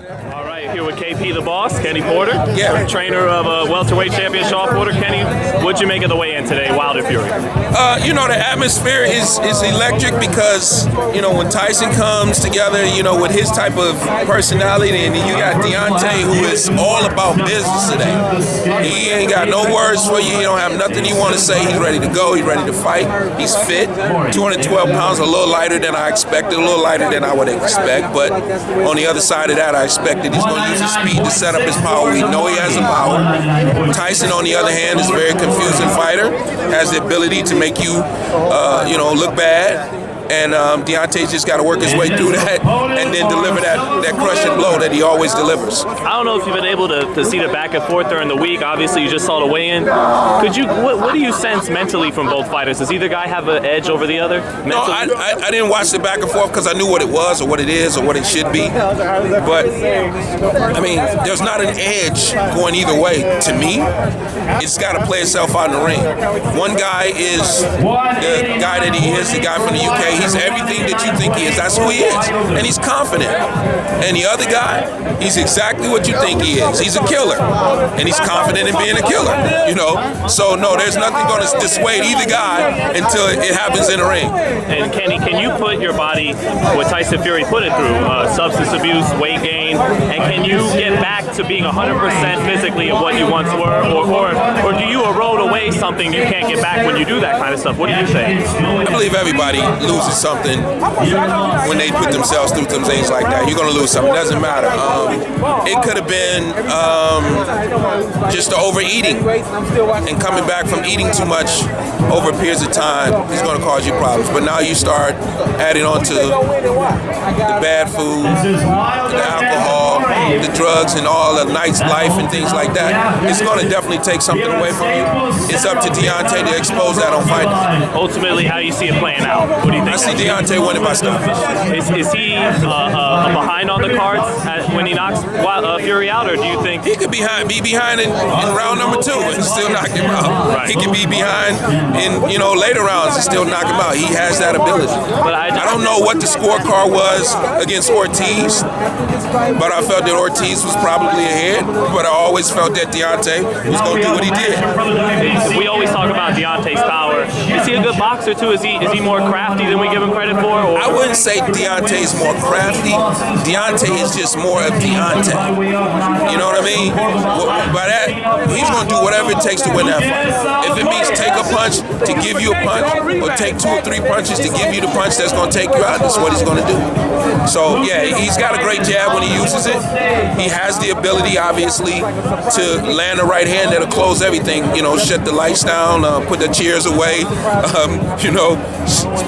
All right, here with KP the Boss, Kenny Porter. Yeah. Trainer of welterweight champion Shaw Porter. Kenny, what'd you make of the weigh-in today, Wilder Fury? You know, the atmosphere is electric because, you know, when Tyson comes together, you know, with his type of personality, and you got Deontay, who is all about business today. He ain't got no words for you. He don't have nothing he want to say. He's ready to go. He's ready to fight. He's fit. 212 pounds, a little lighter than I expected, a little lighter than I would expect. But on the other side of that, I expected he's going to use his speed to set up his power. We know he has the power. Tyson, on the other hand, is a very confusing fighter, has the ability to make you, you know, look bad. And Deontay's just got to work his way through that and then deliver that crushing blow that he always delivers. I don't know if you've been able to see the back and forth during the week. Obviously, you just saw the weigh-in. Could you? What do you sense mentally from both fighters? Does either guy have an edge over the other? Mentally? No, I didn't watch the back and forth because I knew what it was or what it is or what it should be. But, I mean, there's not an edge going either way to me. It's got to play itself out in the ring. One guy is the guy that he is, the guy from the UK. He's everything that you think he is. That's who he is. And he's confident. And the other guy, he's exactly what you think he is. He's a killer. And he's confident in being a killer, you know? So, no, there's nothing going to dissuade either guy until it happens in the ring. And Kenny, can you put your body, what Tyson Fury put it through, substance abuse, weight gain, and can you get back to being 100% physically of what you once were? Or do you erode away something you can't get back when you do that kind of stuff? What do you say? I believe everybody loses something when they put themselves through some things like that. You're going to lose something. It doesn't matter. It could have been just the overeating and coming back from eating too much over periods of time is going to cause you problems. But now you start adding on to the bad food, the alcohol, the drugs, and all the night's life and things like that. It's going to definitely take something away from you. It's up to Deontay to expose that on FightHype. Ultimately, how do you see it playing out? What do you think? I see Deontay winning by stoppage. Is he behind on the cards when he knocks Fury out, or do you think he could be behind in round number 2 and still knock him out? Right. He could be behind in later rounds and still knock him out. He has that ability. But I don't know what the scorecard was against Ortiz, but I felt that Ortiz was probably ahead. But I always felt that Deontay was going to do what he did. We always talk about Deontay's power. Is he a good boxer too? Is he more crafty than we give him credit for? Or? I wouldn't say Deontay's more crafty. Deontay is just more of Deontay. You know what I mean? By that, he's going to do whatever it takes to win that fight. If it means take a punch to give you a punch, or take 2 or 3 punches to give you the punch that's going to take you out, that's what he's going to do. So, yeah, he's got a great jab when he uses it. He has the ability, obviously, to land a right hand that'll close everything. Shut the lights down, put the cheers away,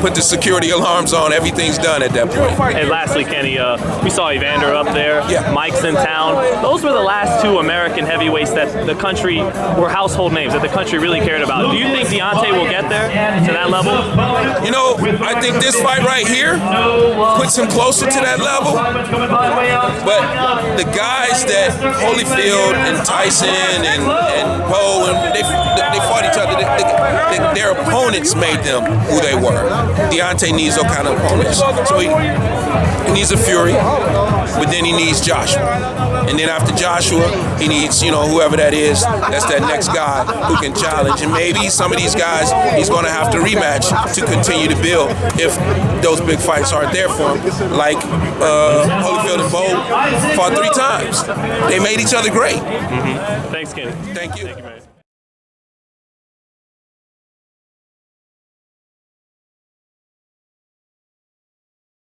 put the security alarms on. Everything's done at that point. And lastly, Kenny, we saw Evander up there. Yeah. Mike's in town. Those were the last 2 American heavyweights that the country were household names that the country really cared about. Do you think Deontay will get there to that level? I think this fight right here puts him closer to that level. But the guys that Holyfield and Tyson and Poe, and they fought each other. Their opponents made them who they were. Deontay needs those kind of opponents. So he needs a Fury, but then he needs Joshua. And then after Joshua, he needs, whoever that is, that's that next guy who can challenge. And maybe some of these guys he's going to have to rematch to continue to build if those big fights aren't there for him. Like Holyfield and Poe fought 3 times. They made each other great. Mm-hmm. Thanks, Kenny. Thank you. Thank you, man.